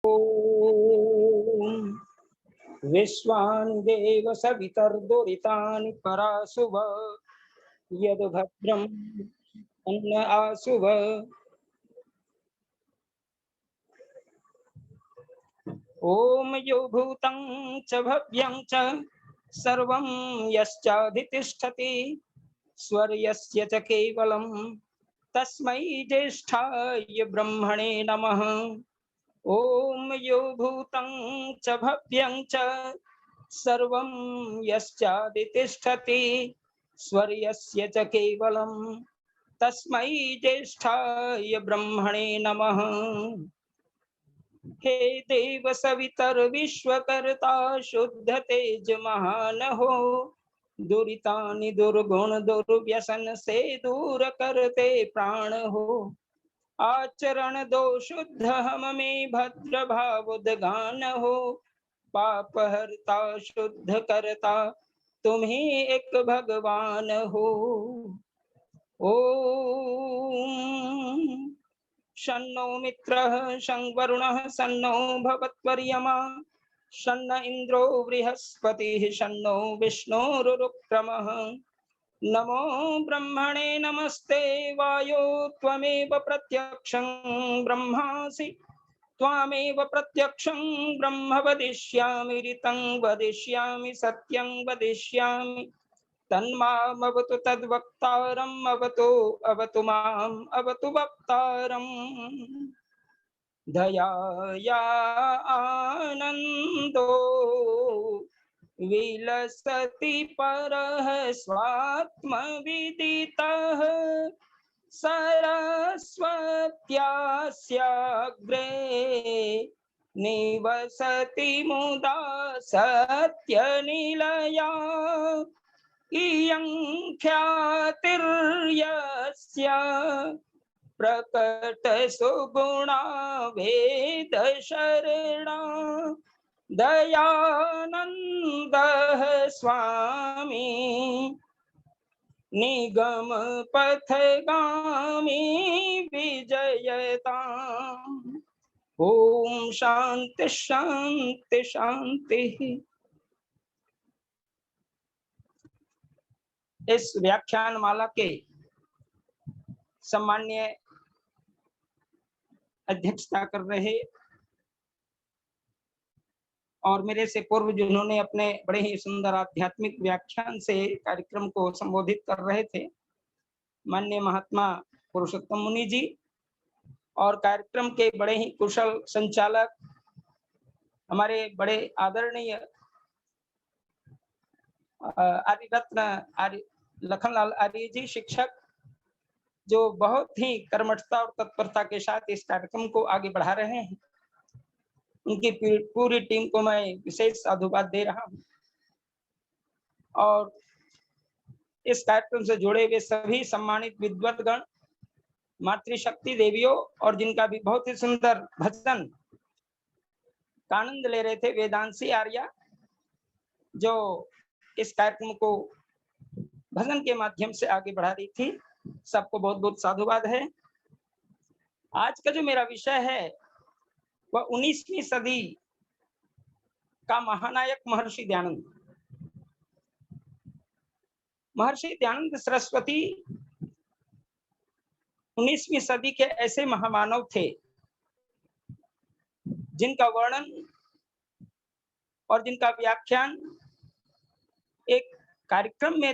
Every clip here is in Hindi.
ओम विश्वानि देव सवितर्दुरितानि पराशुभ यद भद्रम अन्न आशुभ। ओम यो भूतं च भव्यं च सर्वं यश्चाधितिष्ठति स्वर्यस्य च केवलं तस्मै ज्येष्ठाय ब्रह्मणे नमः। ओम यो भूतं च भव्यं च सर्वं यश्चादितिष्ठति स्वर्यस्य च केवलं तस्मै ज्येष्ठाय ब्रह्मणे नमः। हे देव सवितर विश्वकर्ता शुद्ध तेज महानहो दुरितानि दुर्गुण दुर्व्यसन से दूर करते प्राण हो। आचरण दो शुद्ध हम में भद्र भाव उद्गान हो। पाप हरता शुद्ध करता तुम्ही एक भगवान हो। ओम शन्नो मित्रः शं वरुणः शन्नो भवत्वर्यमा शन्न इंद्रो बृहस्पतिः शन्नो विष्णुरुक्रमः। नमो ब्रह्मणे नमस्ते वायो त्वमेव प्रत्यक्षं ब्रह्मासि त्वामेव प्रत्यक्षं ब्रह्म वदिष्यामि ऋतं वदिष्यामि सत्यं वदिष्यामि तन्मामवतु तद्वक्तारम् अवतु माम् अवतु वक्तारम्। दयाया आनन्दो विलसति परः स्वात्मविदितः सरस्वत्यास्याग्रे निवसति मुदा सत्यनिलया। इयं ख्यातिर्यस्य प्रकट सुगुणा वेद शरणा दयानन्दः स्वामी निगम पथगामी विजयताम्। ओम शांति शांति शांति। इस व्याख्यान माला के सम्मान्य अध्यक्षता कर रहे और मेरे से पूर्व जिन्होंने अपने बड़े ही सुंदर आध्यात्मिक व्याख्यान से कार्यक्रम को संबोधित कर रहे थे, माननीय महात्मा पुरुषोत्तम मुनि जी, और कार्यक्रम के बड़े ही कुशल संचालक हमारे बड़े आदरणीय आर्य रत्न आर्य लखनलाल आर्य जी शिक्षक, जो बहुत ही कर्मठता और तत्परता के साथ इस कार्यक्रम को आगे बढ़ा रहे हैं। उनकी पूरी टीम को मैं विशेष साधुवाद दे रहा हूं और इस कार्यक्रम से जुड़े हुए सभी सम्मानित विद्वद्गण, मातृशक्ति देवियों और जिनका भी बहुत ही सुंदर भजन का आनंद ले रहे थे, वेदांशी आर्या, जो इस कार्यक्रम को भजन के माध्यम से आगे बढ़ा रही थी, सबको बहुत बहुत साधुवाद है। आज का जो मेरा विषय है वह 19वीं सदी का महानायक महर्षि दयानंद। महर्षि दयानंद सरस्वती 19वीं सदी के ऐसे महामानव थे जिनका वर्णन और जिनका व्याख्यान एक कार्यक्रम में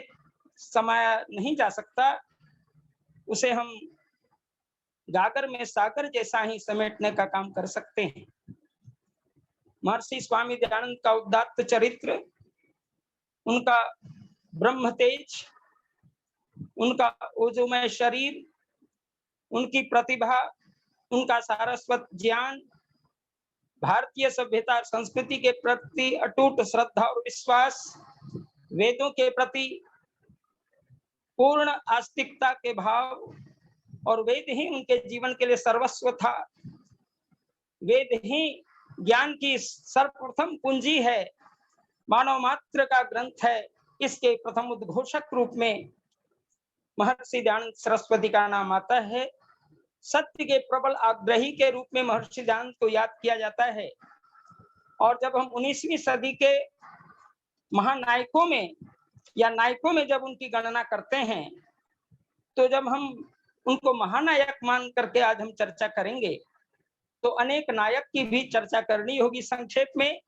समाया नहीं जा सकता। उसे हम गागर में सागर जैसा ही समेटने का काम कर सकते हैं। महर्षि स्वामी दयानंद का उदात्त चरित्र, उनका ब्रह्म तेज, उनका ओजोमय शरीर, उनकी प्रतिभा, उनका सारस्वत ज्ञान, भारतीय सभ्यता संस्कृति के प्रति अटूट श्रद्धा और विश्वास, वेदों के प्रति पूर्ण आस्तिकता के भाव, और वेद ही उनके जीवन के लिए सर्वस्व था। वेद ही ज्ञान की सर्वप्रथम कुंजी है, मानव मात्र का ग्रंथ है। इसके प्रथम उद्घोषक रूप में महर्षि दयानंद सरस्वती का नाम आता है। सत्य के प्रबल आग्रही के रूप में महर्षि दयानंद को याद किया जाता है। और जब हम 19वीं सदी के महानायकों में या नायकों में जब उनकी गणना करते हैं, तो जब हम उनको महानायक मान करके आज हम चर्चा करेंगे, तो अनेक नायक की भी चर्चा करनी होगी संक्षेप में,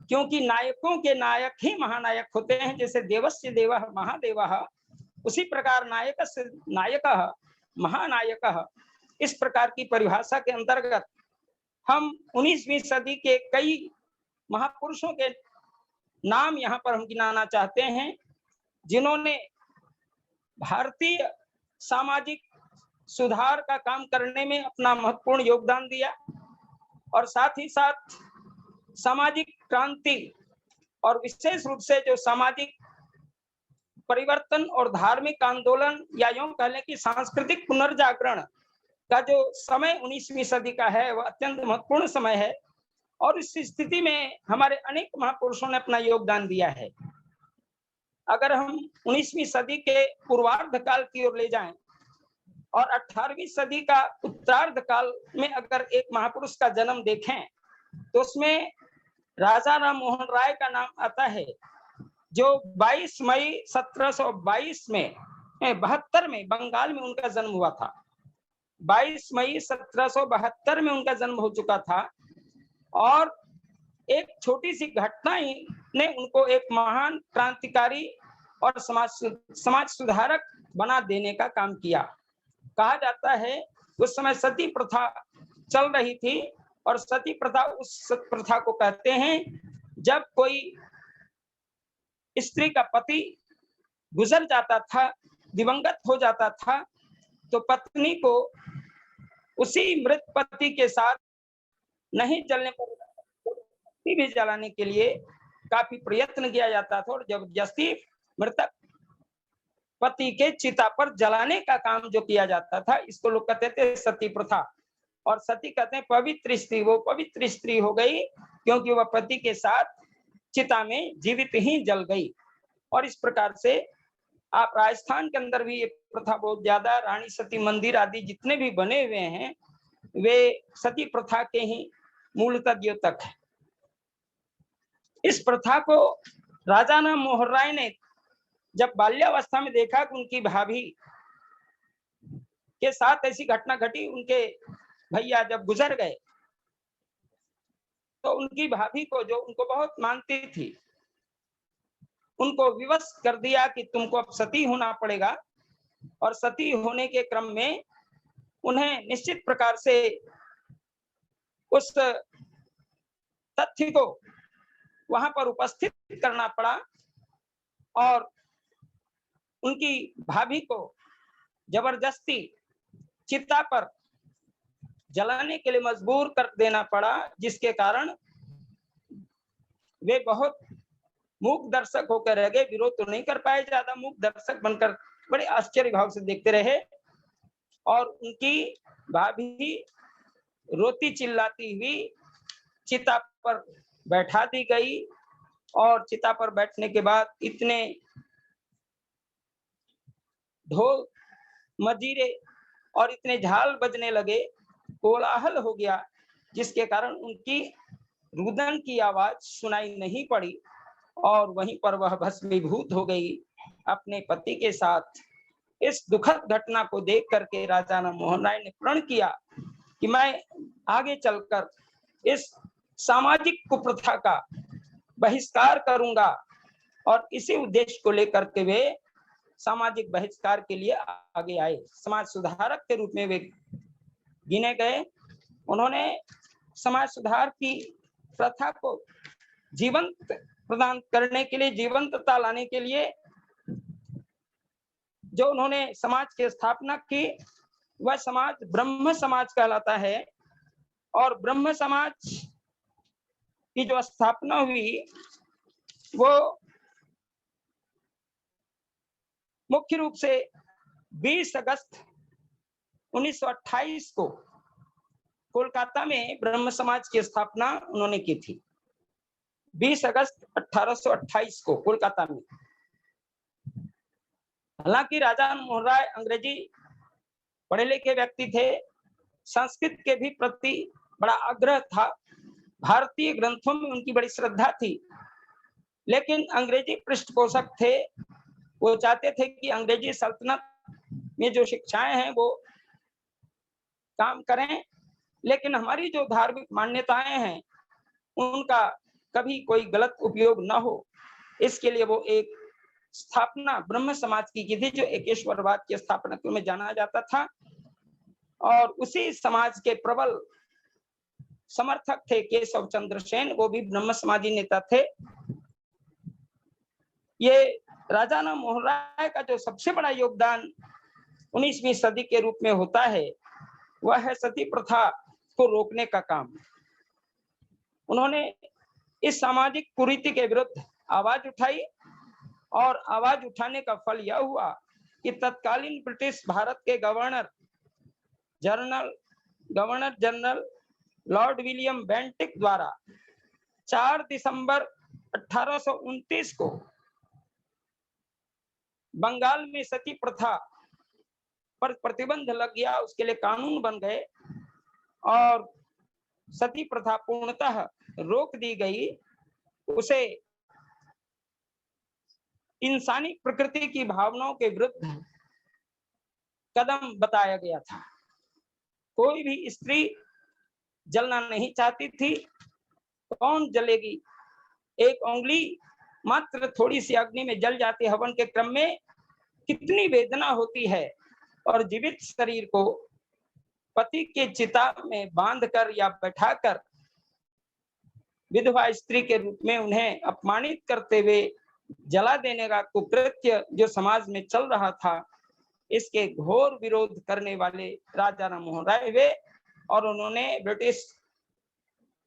क्योंकि नायकों के नायक ही महानायक होते हैं। जैसे देवस्य देवः महादेवः, उसी प्रकार नायकस्य नायकः महानायकः। इस प्रकार की परिभाषा के अंतर्गत हम 19वीं सदी के कई महापुरुषों के नाम यहाँ पर हम गिनाना चाहते हैं, जिन्होंने भारतीय सामाजिक सुधार का काम करने में अपना महत्वपूर्ण योगदान दिया और साथ ही साथ सामाजिक क्रांति और विशेष रूप से जो सामाजिक परिवर्तन और धार्मिक आंदोलन या यूं कह लें कि सांस्कृतिक पुनर्जागरण का जो समय 19वीं सदी का है, वह अत्यंत महत्वपूर्ण समय है। और इस स्थिति में हमारे अनेक महापुरुषों ने अपना योगदान दिया है। अगर हम 19वीं सदी के पूर्वार्ध काल की ओर ले जाएं और 18वीं सदी का उत्तरार्ध काल में अगर एक महापुरुष का जन्म देखें, तो उसमें राजा राम मोहन राय का नाम आता है, जो 22 मई 1722 में 72 में बंगाल में उनका जन्म हुआ था। 22 मई 1772 में उनका जन्म हो चुका था और एक छोटी सी घटना ही ने उनको एक महान क्रांतिकारी और समाज सुधारक बना देने का काम किया। कहा जाता है उस समय सती प्रथा चल रही थी और सती प्रथा उस प्रथा को कहते हैं जब कोई स्त्री का पति गुजर जाता था, दिवंगत हो जाता था, तो पत्नी को उसी मृत पति के साथ नहीं जलने पर भी जलाने के लिए काफी प्रयत्न किया जाता था और जबरदस्ती मृतक पति के चिता पर जलाने का काम जो किया जाता था, इसको लोग कहते थे सती प्रथा। और सती कहते हैं पवित्र स्त्री, वो पवित्र स्त्री हो गई क्योंकि वह पति के साथ चिता में जीवित ही जल गई। और इस प्रकार से आप राजस्थान के अंदर भी ये प्रथा बहुत ज्यादा, रानी सती मंदिर आदि जितने भी बने हुए हैं वे सती प्रथा के ही मूलतः द्योतक है। इस प्रथा को राजा राम मोहन राय ने जब बाल्यावस्था में देखा कि उनकी भाभी के साथ ऐसी घटना घटी, उनके भैया जब गुजर गए, तो उनकी भाभी को जो उनको बहुत मानती थी, उनको विवश कर दिया कि तुमको अब सती होना पड़ेगा। और सती होने के क्रम में उन्हें निश्चित प्रकार से उस तथ्य को वहां पर उपस्थित करना पड़ा और उनकी भाभी को जबरदस्ती चिता पर जलाने के लिए मजबूर कर देना पड़ा, जिसके कारण वे बहुत मूक दर्शक होकर रह गए। विरोध तो नहीं कर पाए, ज्यादा मूक दर्शक बनकर बड़े आश्चर्य भाव से देखते रहे और उनकी भाभी रोती चिल्लाती हुई चिता पर बैठा दी गई। और चिता पर बैठने के बाद इतने ढोल मजीरे और इतने झाल बजने लगे, कोलाहल हो गया, जिसके कारण उनकी रुदन की आवाज सुनाई नहीं पड़ी और वहीं पर वह भस्मीभूत हो गई अपने पति के साथ। इस दुखद घटना को देख करके राजा राम मोहन राय ने प्रण किया कि मैं आगे चलकर इस सामाजिक कुप्रथा का बहिष्कार करूंगा और इसी उद्देश्य को लेकर के वे सामाजिक बहिष्कार के लिए आगे आए। समाज सुधारक के रूप में वे गिने गए। उन्होंने समाज सुधार की प्रथा को जीवंत प्रदान करने के लिए, जीवंतता लाने के लिए जो उन्होंने समाज की स्थापना की, वह समाज ब्रह्म समाज कहलाता है। और ब्रह्म समाज की जो स्थापना हुई वो मुख्य रूप से 20 अगस्त 1928 को कोलकाता में ब्रह्म समाज की स्थापना उन्होंने की थी। 20 अगस्त 1828 को कोलकाता में। हालांकि राजा मोहन राय अंग्रेजी पढ़े लिखे व्यक्ति थे संस्कृत के भी प्रति बड़ा आग्रह था, भारतीय ग्रंथों में उनकी बड़ी श्रद्धा थी, लेकिन अंग्रेजी पृष्ठपोषक थे। वो चाहते थे कि अंग्रेजी सल्तनत में जो शिक्षाएं हैं वो काम करें, लेकिन हमारी जो धार्मिक मान्यताएं हैं उनका कभी कोई गलत उपयोग न हो, इसके लिए वो एक स्थापना ब्रह्म समाज की थी, जो एकेश्वरवाद के स्थापना में जाना जाता था। और उसी समाज के प्रबल समर्थक थे केशव चंद्र सेन, वो भी ब्रह्म समाजी नेता थे। ये राजा राम मोहन राय का जो सबसे बड़ा योगदान 19वीं सदी के रूप में होता है, वह है सती प्रथा को रोकने का काम। उन्होंने इस सामाजिक कुरीति के विरुद्ध आवाज उठाई, और आवाज उठाने का फल यह हुआ कि तत्कालीन ब्रिटिश भारत के governor general Lord William Bentinck द्वारा 4 दिसंबर 1829 को बंगाल में सती प्रथा पर प्रतिबंध लग गया, उसके लिए कानून बन गए और सती प्रथा पूर्णतः रोक दी गई। उसे इंसानी प्रकृति की भावनाओं के विरुद्ध कदम बताया गया था। कोई भी स्त्री जलना नहीं चाहती थी, कौन जलेगी? एक उंगली मात्र थोड़ी सी अग्नि में जल जाती, हवन के क्रम में कितनी वेदना होती है, और जीवित शरीर को पति के चिता में बांधकर या बैठाकर विधवा स्त्री के रूप में उन्हें अपमानित करते हुए जला देने का कुकृत्य जो समाज में चल रहा था, इसके घोर विरोध करने वाले राजा राम मोहन राय हुए। और उन्होंने ब्रिटिश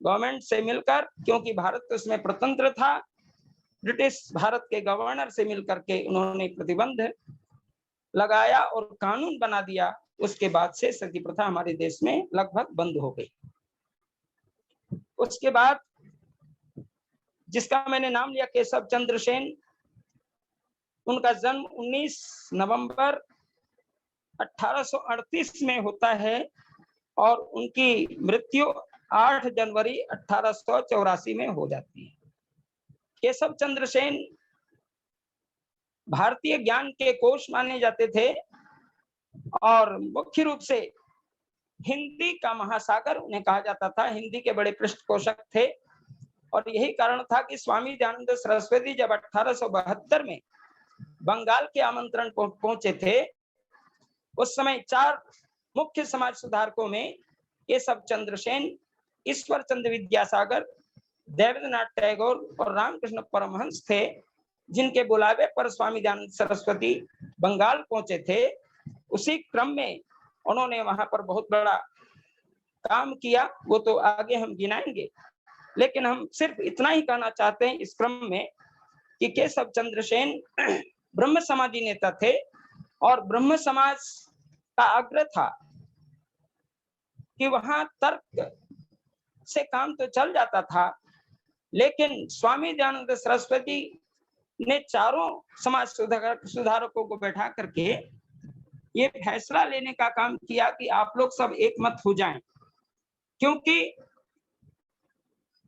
गवर्नमेंट से मिलकर, क्योंकि भारत उसमें स्वतंत्र था, ब्रिटिश भारत के गवर्नर से मिलकर के उन्होंने प्रतिबंध लगाया और कानून बना दिया। उसके बाद से सती प्रथा हमारे देश में लगभग बंद हो गई। उसके बाद जिसका मैंने नाम लिया केशव चंद्र सेन, उनका जन्म 19 नवंबर 1838 में होता है और उनकी मृत्यु 8 जनवरी 1884 में हो जाती है। केशव चंद्र सेन भारतीय ज्ञान के कोश माने जाते थे और मुख्य रूप से हिंदी का महासागर उन्हें कहा जाता था। हिंदी के बड़े पृष्ठपोषक थे और यही कारण था कि स्वामी दयानंद सरस्वती जब 1872 में बंगाल के आमंत्रण पहुंचे थे, उस समय 4 मुख्य समाज सुधारकों में केशव चंद्र सेन, ईश्वर चंद्र विद्यासागर, देवेंद्रनाथ टैगोर और रामकृष्ण परमहंस थे, जिनके बुलावे पर स्वामी दयानंद सरस्वती बंगाल पहुंचे थे। उसी क्रम में उन्होंने वहां पर बहुत बड़ा काम किया, वो तो आगे हम गिनाएंगे, लेकिन हम सिर्फ इतना ही कहना चाहते हैं इस क्रम में कि केशव चंद्र सेन ब्रह्म समाजी नेता थे और ब्रह्म समाज का आग्रह था कि वहां तर्क से काम तो चल जाता था, लेकिन स्वामी दयानंद सरस्वती ने चारों समाज सुधारकों को बैठा करके ये फैसला लेने का काम किया कि आप लोग सब एक मत हो जाएं, क्योंकि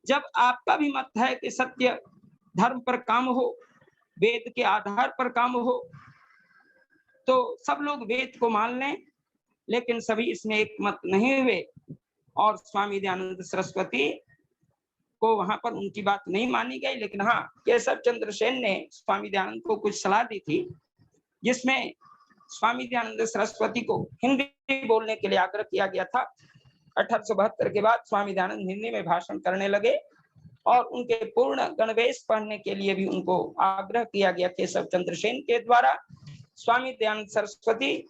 जब आपका भी मत है कि सत्य धर्म पर काम हो, वेद के आधार पर काम हो, तो सब लोग वेद को मान लें, लेकिन सभी इसमें एक मत नहीं हुए और स्वामी दयानंद सरस्वती को वहां पर उनकी बात नहीं मानी गई। लेकिन हाँ, केशव चंद्र सेन ने स्वामी दयानंद को कुछ सलाह दी थी, जिसमें स्वामी दयानंद सरस्वती को हिंदी बोलने के लिए आग्रह किया गया था। 1872 के बाद स्वामी दयानंद हिंदी में भाषण करने लगे और उनके पूर्ण गणवेश पढ़ने के लिए भी उनको आग्रह किया गया केशव चंद्र सेन के द्वारा। स्वामी दयानंद सरस्वती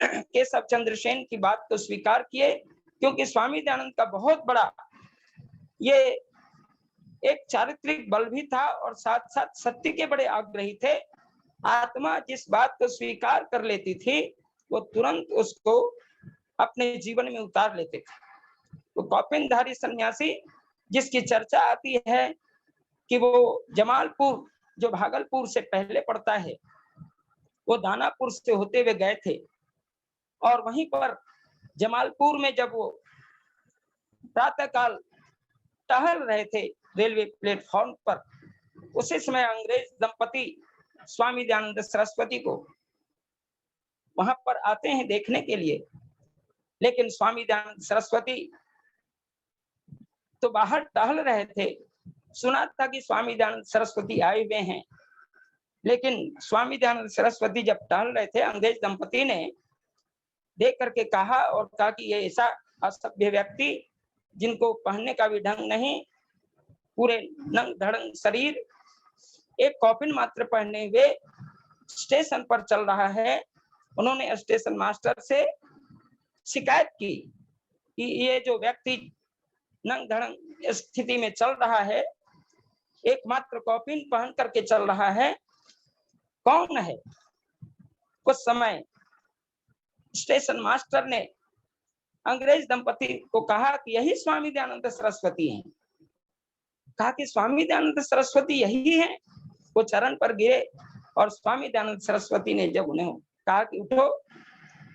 केशव चंद्र सेन की बात को स्वीकार किए, क्योंकि स्वामी दयानंद का बहुत बड़ा ये एक चारित्रिक बल भी था और साथ साथ सत्य के बड़े आग्रही थे। आत्मा जिस बात को स्वीकार कर लेती थी, वो तुरंत उसको अपने जीवन में उतार लेते थे। तो कौपिनधारी सन्यासी जिसकी चर्चा आती है कि वो जमालपुर जो भागलपुर से पहले पड़ता है, वो दानापुर से होते हुए गए थे और वहीं पर जमालपुर में जब वो प्रातःकाल टहल रहे थे रेलवे प्लेटफॉर्म पर, उसी समय अंग्रेज दंपति स्वामी दयानंद सरस्वती को वहां पर आते हैं देखने के लिए। लेकिन स्वामी दयानंद सरस्वती तो बाहर टहल रहे थे। सुना था कि स्वामी दयानंद सरस्वती आए हुए हैं, लेकिन स्वामी दयानंद सरस्वती जब टहल रहे थे, अंग्रेज दंपति ने देख करके कहा कि ये ऐसा असभ्य व्यक्ति जिनको पहनने का भी ढंग नहीं, पूरे नंग धड़ंग शरीर, एक कॉफिन मात्र पहने हुए स्टेशन पर चल रहा है। उन्होंने स्टेशन मास्टर से शिकायत की कि ये जो व्यक्ति नंग धड़ंग स्थिति में चल रहा है, एकमात्र कॉफिन पहन करके चल रहा है, कौन है? कुछ समय स्टेशन मास्टर ने अंग्रेज दंपति को कहा कि यही स्वामी दयानंद सरस्वती हैं। कहा कि स्वामी दयानंद सरस्वती यही हैं। वो चरण पर गिरे और स्वामी दयानंद सरस्वती ने जब उन्हें कहा कि उठो,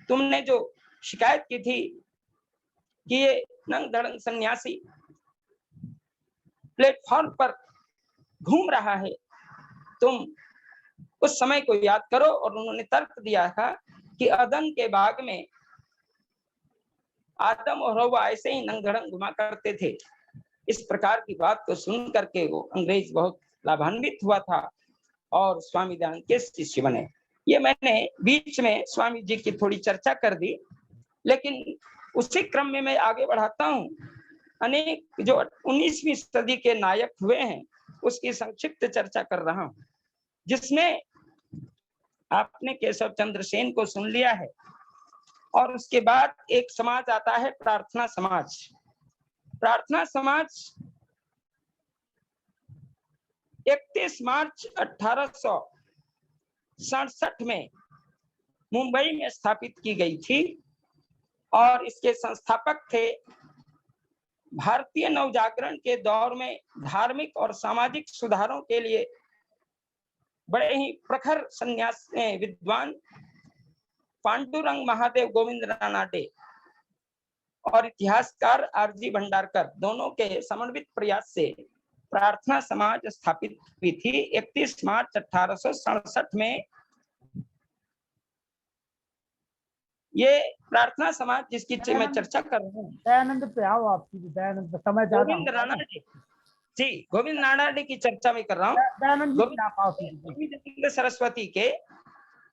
तुमने जो शिकायत की थी कि ये नंग धड़ंग सन्यासी प्लेटफॉर्म पर घूम रहा है, तुम उस समय को याद करो। और उन्होंने तर्क दिया था कि अदन के बाग में आदम और हव्वा ऐसे ही नंग धड़ंग घुमा करते थे। इस प्रकार की बात को सुन करके वो अंग्रेज बहुत लाभान्वित हुआ था और स्वामी दयानंद के शिष्य बने। ये मैंने बीच में स्वामी जी की थोड़ी चर्चा कर दी, लेकिन उसी क्रम में मैं आगे बढ़ाता हूँ। अनेक जो 19वीं सदी के नायक हुए हैं, उसकी संक्षिप्त चर्चा कर रहा हूँ, जिसमें आपने केशव चंद्र सेन को सुन लिया है। और उसके बाद एक समाज आता है, प्रार्थना समाज। प्रार्थना समाज 31 मार्च 1867 में मुंबई में स्थापित की गई थी और इसके संस्थापक थे भारतीय नवजागरण के दौर में धार्मिक और सामाजिक सुधारों के लिए बड़े ही प्रखर संन्यास विद्वान पांडुरंग महादेव गोविंद रानाडे और इतिहासकार आरजी भंडारकर, दोनों के समन्वित प्रयास से प्रार्थना समाज स्थापित हुई थी 31 मार्च 1867 में। ये प्रार्थना समाज जिसकी मैं चर्चा कर रहा हूँ, दयानंद पे आओ, आपकी दयानंद समय ज्यादा गोविंद रानाडे जी, गोविंद रानाडे की चर्चा में कर रहा हूँ। गोविंद सरस्वती के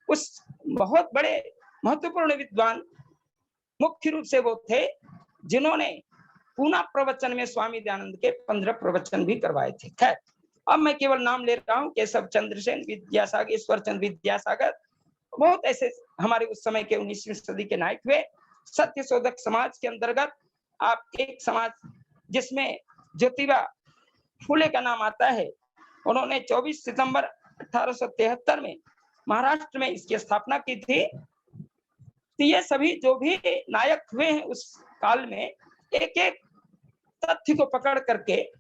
उस बहुत बड़े महत्वपूर्ण विद्वान मुख्य रूप से वो थे जिन्होंने पूना प्रवचन में स्वामी दयानंद के 15 प्रवचन भी करवाए थे। खैर, अब मैं केवल नाम ले रहा हूँ, केशव चंद्र सेन, विद्यासागर, ईश्वर चंद्र विद्यासागर, बहुत ऐसे हमारे उस समय के 19वीं सदी के नायक हुए। सत्य शोधक समाज के अंतर्गत आप एक समाज जिसमें ज्योतिबा फूले का नाम आता है, उन्होंने 24 सितंबर 1873 में महाराष्ट्र में इसकी स्थापना की थी। तो ये सभी जो भी नायक हुए हैं उस काल में, एक एक तथ्य को पकड़ करके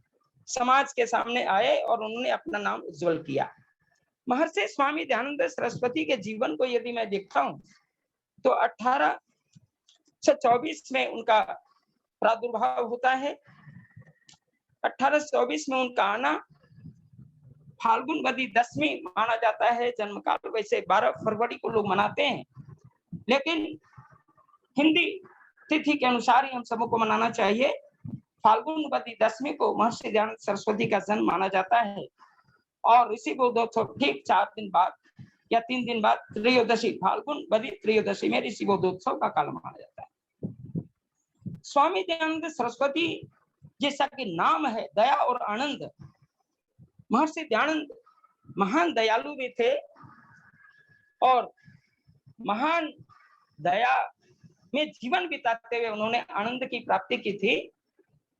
समाज के सामने आए और उन्होंने अपना नाम उज्जवल किया। महर्षि स्वामी दयानंद सरस्वती के जीवन को यदि मैं देखता हूं तो 1824 में उनका प्रादुर्भाव होता है। 1824 में उनका आना फाल्गुन वदी दशमी माना जाता है जन्मकाल। वैसे 12 फरवरी को लोग मनाते हैं, लेकिन हिंदी तिथि के अनुसार ही हम सबको मनाना चाहिए। फाल्गुन वदी दशमी को महर्षि दयानंद सरस्वती का जन्म माना जाता है और ऋषि बोधोत्सव ठीक 4 दिन बाद या 3 दिन बाद त्रयोदशी, फाल्गुन वदी त्रयोदशी में ऋषि बोधोत्सव का काल माना जाता है। स्वामी दयानंद सरस्वती जैसा कि नाम है दया और आनंद, महर्षि दयानंद महान दयालु भी थे और महान दया में जीवन बिताते हुए उन्होंने आनंद की प्राप्ति की थी।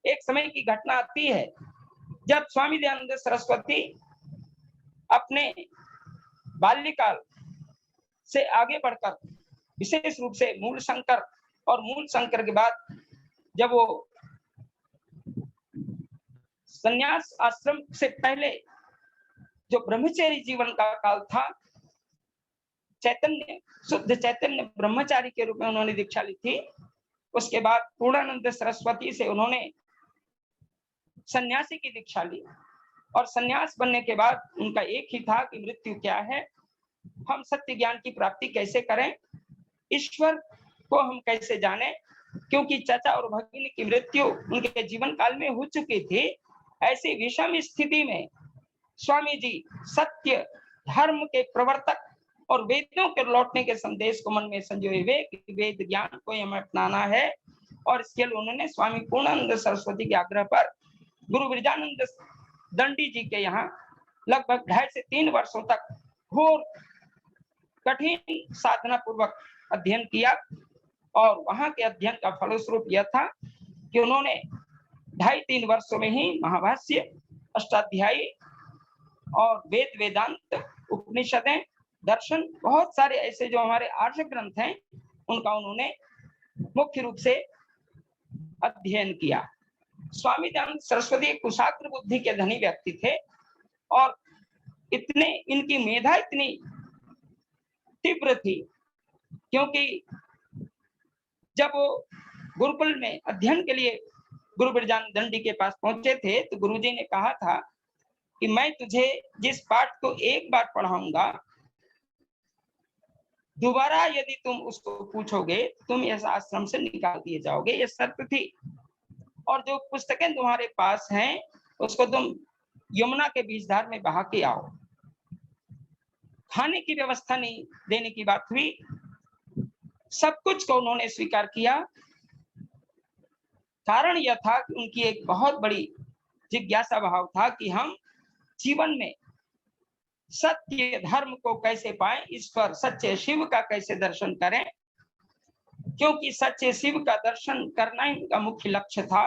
एक समय की घटना आती है जब स्वामी दयानंद सरस्वती अपने बाल्यकाल से आगे बढ़कर विशेष रूप से मूल शंकर और मूल शंकर के बाद जब वो संन्यास आश्रम से पहले जो ब्रह्मचारी जीवन का काल था, चैतन्य शुद्ध चैतन्य ब्रह्मचारी के रूप में उन्होंने दीक्षा ली थी। उसके बाद पूर्णानंद सरस्वती से उन्होंने सन्यासी की दीक्षा ली और सन्यास बनने के बाद उनका एक ही था कि मृत्यु क्या है, हम सत्य ज्ञान की प्राप्ति कैसे करें, ईश्वर को हम कैसे जाने, क्योंकि चाचा और भगिनी की मृत्यु उनके जीवन काल में हो चुकी थी। ऐसी विषम स्थिति में स्वामी जी सत्य धर्म के प्रवर्तक और वेदों के लौटने के संदेश को मन में संजोए हुए कि वेद ज्ञान को हमें अपनाना है, और इसके लिए उन्होंने स्वामी पूर्णानंद सरस्वती के आग्रह पर गुरु विरजानंद दंडी जी के यहाँ लगभग 2.5 से 3 वर्षों तक घोर कठिन साधना पूर्वक अध्ययन किया। और वहां के अध्ययन का फलस्वरूप यह था कि उन्होंने 2.5-3 वर्षों में ही महाभाष्य, अष्टाध्यायी और वेद वेदांत, उपनिषदें, दर्शन, बहुत सारे ऐसे जो हमारे आर्ष ग्रंथ हैं उनका उन्होंने मुख्य रूप से अध्ययन किया। स्वामी दयानंद सरस्वती एक कुशाग्र बुद्धि के धनी व्यक्ति थे और इतने इनकी मेधा इतनी तीव्र थी, क्योंकि जब वो गुरुकुल में अध्ययन के लिए गुरु विरजानंद दंडी के पास पहुंचे थे तो गुरुजी ने कहा था कि मैं तुझे जिस पाठ को एक बार पढ़ाऊंगा, दोबारा यदि तुम उसको पूछोगे तुम इस आश्रम से निकाल दिए जाओगे, ये शर्त थी। और जो पुस्तकें तुम्हारे पास हैं उसको तुम यमुना के बीजधार में बहा के आओ। खाने की व्यवस्था नहीं देने की बात हुई, सब कुछ को उन्होंने स्वीकार किया। कारण यह था कि उनकी एक बहुत बड़ी जिज्ञासा भाव था कि हम जीवन में सत्य धर्म को कैसे पाएं, इस पर सच्चे शिव का कैसे दर्शन करें, क्योंकि सच्चे शिव का दर्शन करना ही उनका मुख्य लक्ष्य था।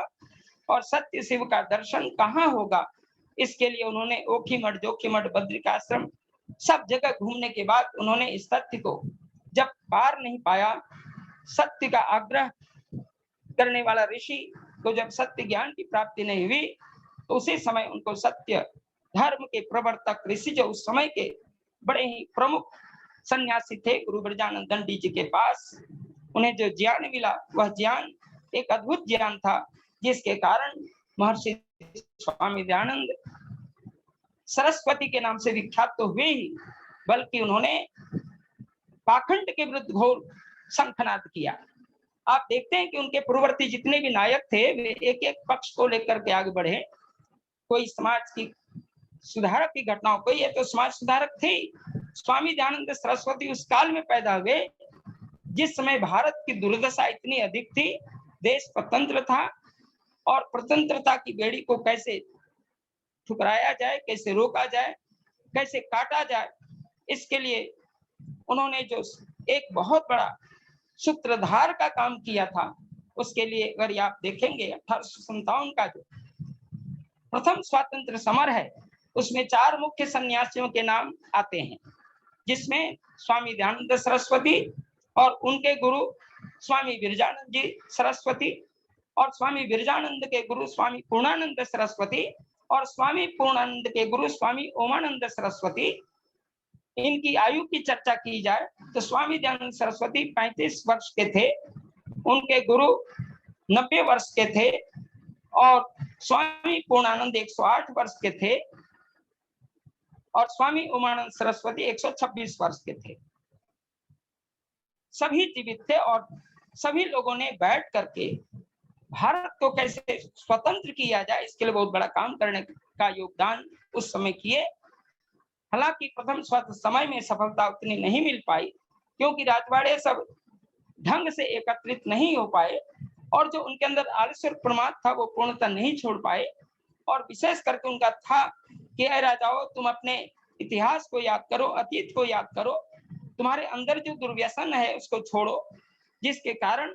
और सत्य शिव का दर्शन कहाँ होगा, इसके लिए उन्होंने ओखीमठ, जोखीमठ, बद्रिकाश्रम सब जगह घूमने के बाद उन्होंने इस सत्य को जब पार नहीं पाया, सत्य का आग्रह करने वाला ऋषि को जब सत्य ज्ञान की प्राप्ति नहीं हुई तो उसी समय उनको सत्य धर्म के प्रवर्तक ऋषि जो उस समय के बड़े ही प्रमुख सन्यासी थे गुरु विरजानंद दंडी जी के पास, उन्हें जो ज्ञान मिला वह ज्ञान एक अद्भुत ज्ञान था, जिसके कारण महर्षि स्वामी दयानंद सरस्वती के नाम से विख्यात तो हुए ही, बल्कि उन्होंने पाखंड के विरुद्ध घोर शंखनाद किया। आप देखते हैं कि उनके पूर्ववर्ती जितने भी नायक थे वे एक एक पक्ष को लेकर के आगे बढ़े। कोई समाज की सुधारक की घटनाओं को, ये तो समाज सुधारक थे। स्वामी दयानंद सरस्वती उस काल में पैदा हुए जिस समय भारत की दुर्दशा इतनी अधिक थी, देश स्वतंत्र था और स्वतंत्रता की बेड़ी को कैसे ठुकराया जाए, कैसे रोका जाए, कैसे काटा जाए, इसके लिए उन्होंने जो एक बहुत बड़ा सूत्रधार का काम किया था, उसके लिए अगर आप देखेंगे 1857 का जो प्रथम स्वातंत्र समर है उसमें 4 मुख्य सन्यासियों के नाम आते हैं, जिसमें स्वामी दयानंद सरस्वती और उनके गुरु स्वामी विरजानंद जी सरस्वती और स्वामी विरजानंद के गुरु स्वामी पूर्णानंद सरस्वती और स्वामी पूर्णानंद के गुरु स्वामी ओमानंद सरस्वती। इनकी आयु की चर्चा की जाए तो स्वामी दयानंद सरस्वती 35 वर्ष के थे, उनके गुरु 90 वर्ष के थे और स्वामी पूर्णानंद 108 वर्ष के थे और स्वामी उमानंद सरस्वती 126 वर्ष के थे। सभी जीवित थे और सभी लोगों ने बैठ करके भारत को कैसे स्वतंत्र किया जाए इसके लिए बहुत बड़ा काम करने का योगदान उस समय किए। हालांकि प्रथम स्वतंत्र समय में सफलता उतनी नहीं मिल पाई, क्योंकि राजवाड़े सब ढंग से एकत्रित नहीं हो पाए और जो उनके अंदर आलस्य और प्रमाद था वो पूर्णतः नहीं छोड़ पाए। और विशेष करके उनका था कि ऐ राजाओं, तुम अपने इतिहास को याद करो, अतीत को याद करो, तुम्हारे अंदर जो दुर्व्यसन है उसको छोड़ो, जिसके कारण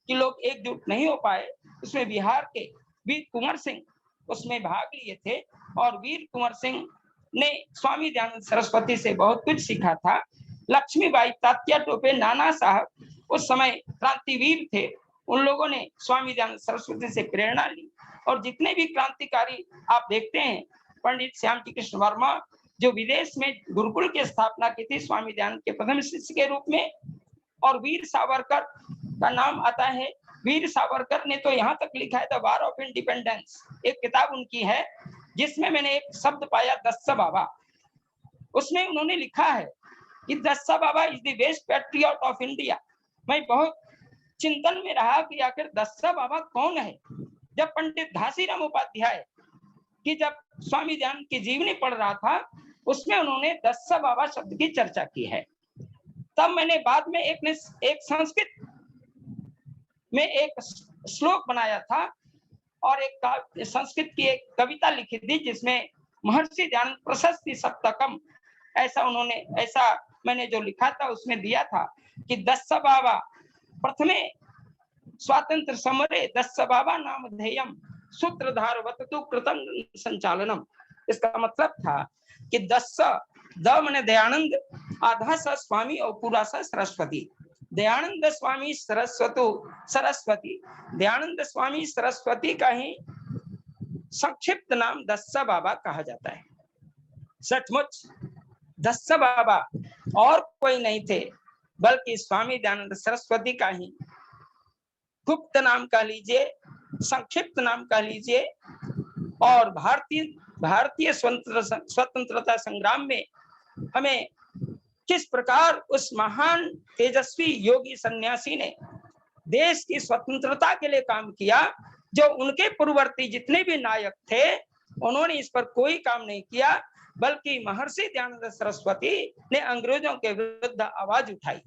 कि लोग एकजुट नहीं हो पाए। उसमें बिहार के वीर कुंवर सिंह उसमें भाग लिए थे और वीर कुंवर सिंह ने स्वामी दयानंद सरस्वती से बहुत कुछ सीखा था। लक्ष्मीबाई, तात्या टोपे, नाना साहब उस समय क्रांतिवीर थे, उन लोगों ने स्वामी दयानंद सरस्वती से प्रेरणा ली और जितने भी क्रांतिकारी आप देखते हैं, पंडित श्याम जी कृष्ण वर्मा जो विदेश में गुरुकुल की स्थापना की थी स्वामी दयानंद के प्रथम शिष्य के रूप में, और वीर सावरकर का नाम आता है वीर सावरकर ने तो यहाँ तक लिखा है द वार ऑफ इंडिपेंडेंस, एक किताब उनकी है जिसमें मैंने एक शब्द पाया दस्सा बाबा। उसमें उन्होंने लिखा है कि Dassa Baba is the best patriot of India. मैं बहुत चिंतन में रहा कि आखिर दस्सा बाबा कौन है। जब पंडित घासीराम उपाध्याय की जब स्वामी दयानंद की जीवनी पढ़ रहा था उसमें उन्होंने दस्सा बाबा शब्द की चर्चा की है। तब मैंने बाद में एक संस्कृत में एक श्लोक बनाया था और एक संस्कृत की एक कविता लिखी थी जिसमें महर्षि दयानंद प्रशस्ति सप्तकम ऐसा मैंने जो लिखा था उसमें दिया था कि दस्सा बाबा प्रथमे स्वातंत्र समरे दस्सा बाबा नामधेयम सूत्रधार वततु कृतं संचालनम। इसका मतलब था कि दस्सा द माने दयानंद, आधा सा स्वामी और पूरा सा सरस्वती। दयानंद स्वामी सरस्वती, दयानंद स्वामी सरस्वती का ही संक्षिप्त नाम दस्सा बाबा कहा जाता है। सचमुच दस्सा बाबा और कोई नहीं थे बल्कि स्वामी दयानंद सरस्वती का ही गुप्त नाम कह लीजिए, संक्षिप्त नाम कह लीजिए। और भारतीय स्वतंत्रता संग्राम में हमें किस प्रकार उस महान तेजस्वी योगी सन्यासी ने देश की स्वतंत्रता के लिए काम किया, जो उनके पूर्ववर्ती जितने भी नायक थे उन्होंने इस पर कोई काम नहीं किया, बल्कि महर्षि दयानंद सरस्वती ने अंग्रेजों के विरुद्ध आवाज उठाई।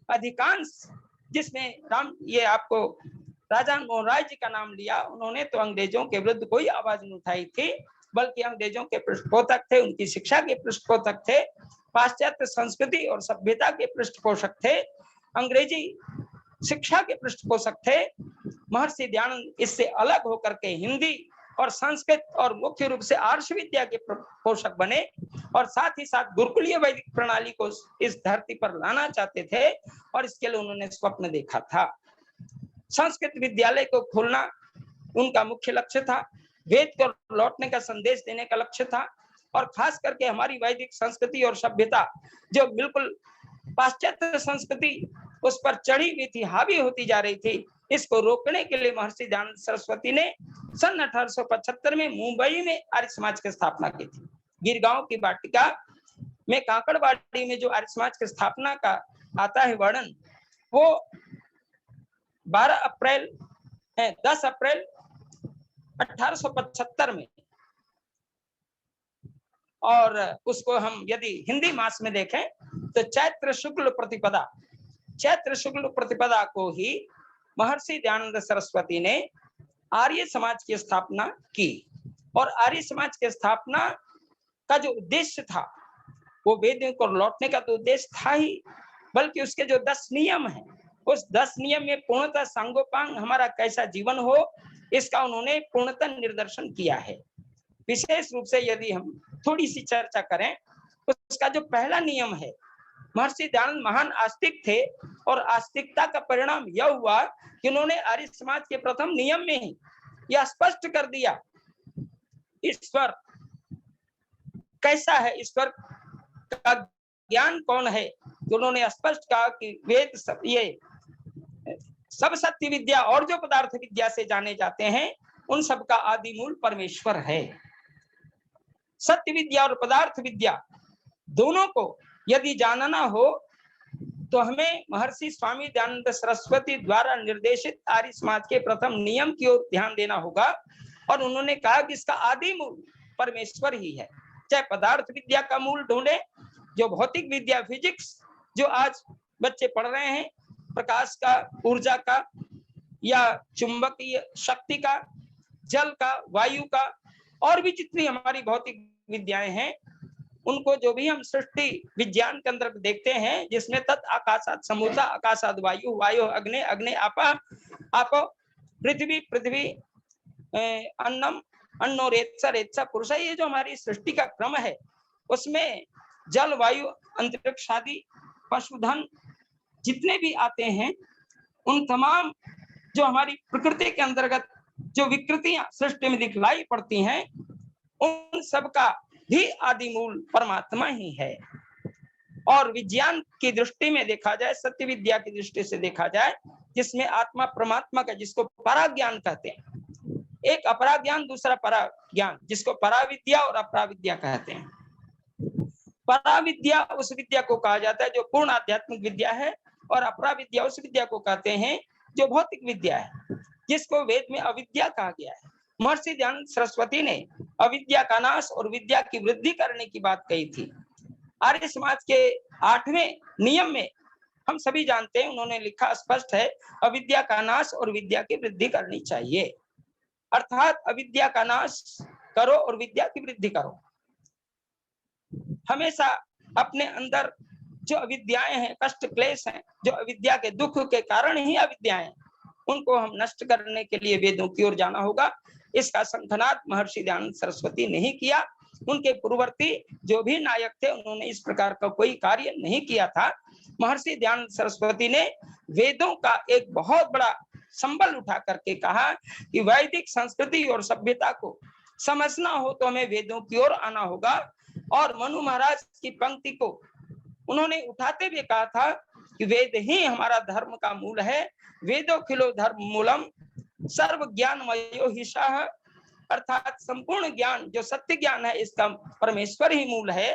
अधिकांश जिसमें ये आपको राजा मोहन राय जी का नाम लिया, उन्होंने तो अंग्रेजों के विरुद्ध कोई आवाज नहीं उठाई थी, बल्कि अंग्रेजों के पृष्ठपोषक थे, उनकी शिक्षा के पृष्ठपोषक थे, पाश्चात्य संस्कृति और सभ्यता के पृष्ठपोषक थे, अंग्रेजी शिक्षा के पृष्ठपोषक थे। महर्षि दयानंद इससे अलग होकर के हिंदी और संस्कृत और मुख्य रूप से आर्ष विद्या के पोषक बने और साथ ही साथ गुरुकुलीय वैदिक प्रणाली को इस धरती पर लाना चाहते थे और इसके लिए उन्होंने स्वप्न देखा था। संस्कृत विद्यालय को खोलना उनका मुख्य लक्ष्य था, वेद को लौटने का संदेश देने का लक्ष्य था और खास करके हमारी वैदिक संस्कृति और सभ्यता जो बिल्कुल पाश्चात्य संस्कृति उस पर चढ़ी हुई थी, हावी होती जा रही थी, इसको रोकने के लिए महर्षि दयानंद सरस्वती ने सन 1875 में मुंबई में आर्य समाज की स्थापना की थी। गिरगांव की वाटिका में काकड़वाड़ी में जो आर्य समाज की स्थापना का आता है वर्णन, वो 10 अप्रैल 1875 में, और उसको हम यदि हिंदी मास में देखें तो चैत्र शुक्ल प्रतिपदा को ही महर्षि दयानंद सरस्वती ने आर्य समाज की स्थापना की। और आर्य समाज की स्थापना का जो उद्देश्य था वो वेदों को लौटने का तो उद्देश्य था ही, बल्कि उसके जो 10 नियम हैं, उस 10 नियम में पूर्णतः सांगोपांग हमारा कैसा जीवन हो, इसका उन्होंने पूर्णतः निर्देशन किया है। विशेष रूप से यदि हम थोड़ी सी चर्चा करें, उसका जो पहला नियम है, महर्षि दयानंद महान आस्तिक थे और आस्तिकता का परिणाम यह हुआ कि उन्होंने आर्य समाज के प्रथम नियम में ही यह स्पष्ट कर दिया ईश्वर कैसा है, ईश्वर का ज्ञान कौन है। तो उन्होंने स्पष्ट कहा कि वेद सब सत्य विद्या और जो पदार्थ विद्या से जाने जाते हैं उन सब का आदि मूल परमेश्वर है। सत्य विद्या और पदार्थ विद्या दोनों को यदि जानना हो तो हमें महर्षि स्वामी दयानंद सरस्वती द्वारा निर्देशित आर्य समाज के प्रथम नियम की ओर ध्यान देना होगा। और उन्होंने कहा कि इसका आदि मूल परमेश्वर ही है। चाहे पदार्थ विद्या का मूल ढूंढे, जो भौतिक विद्या फिजिक्स जो आज बच्चे पढ़ रहे हैं, प्रकाश का, ऊर्जा का या चुंबकीय शक्ति का, जल का, वायु का, और भी जितनी हमारी भौतिक विद्याएं हैं, उनको जो भी हम सृष्टि विज्ञान के अंदर देखते हैं, जिसमें तत् आकाशात समूता, आकाशात वायु, वायु अग्नि, अग्नि आपा, आपो पृथ्वी, पृथ्वी अन्नम, अन्नो रेत्सा, रेत्सा पुरुष, ये जो हमारी सृष्टि का क्रम है उसमें जल, वायु, अंतरिक्ष आदि पशुधन जितने भी आते हैं, उन तमाम जो हमारी प्रकृति के अंतर्गत जो विकृतियां सृष्टि में दिखलाई पड़ती हैं, उन सब का भी आदि मूल परमात्मा ही है। और विज्ञान की दृष्टि में देखा जाए, सत्य विद्या की दृष्टि से देखा जाए जिसमें आत्मा परमात्मा का, जिसको पराज्ञान कहते हैं। एक अपराज्ञान, दूसरा पराज्ञान, जिसको पराविद्या और अपराविद्या कहते हैं। पराविद्या उस विद्या को कहा जाता है जो पूर्ण आध्यात्मिक विद्या है, और अपराविद्या उस विद्या को कहते हैं जो भौतिक विद्या है, जिसको वेद में अविद्या कहा गया है। महर्षि दयानंद सरस्वती ने अविद्या का नाश और विद्या की वृद्धि करने की बात कही थी। आर्य समाज के 8वें नियम में हम सभी जानते हैं, उन्होंने लिखा स्पष्ट है, अविद्या का नाश और विद्या की वृद्धि करनी चाहिए। अर्थात अविद्या का नाश करो और विद्या की वृद्धि करो। हमेशा अपने अंदर जो अविद्याएं हैं, कष्ट क्लेश हैं, जो अविद्या के दुख के कारण ही अविद्याएं, उनको हम नष्ट करने के लिए वेदों की ओर जाना होगा। इसका संखनाद महर्षि दयानंद सरस्वती ने ही किया। उनके पूर्ववर्ती जो भी नायक थे, उन्होंने इस प्रकार का कोई कार्य नहीं किया था। महर्षि दयानंद सरस्वती ने वेदों का एक बहुत बड़ा संबल उठा करके कहा कि वैदिक संस्कृति और सभ्यता को समझना हो तो हमें वेदों की ओर आना होगा। और मनु महाराज की पंक्ति को उन्होंने उठाते हुए कहा था कि वेद ही हमारा धर्म का मूल है। वेदो खिलो धर्म मूलम सर्व ज्ञानमयो हिषाः, अर्थात संपूर्ण ज्ञान जो सत्य ज्ञान है, इसका परमेश्वर ही मूल है।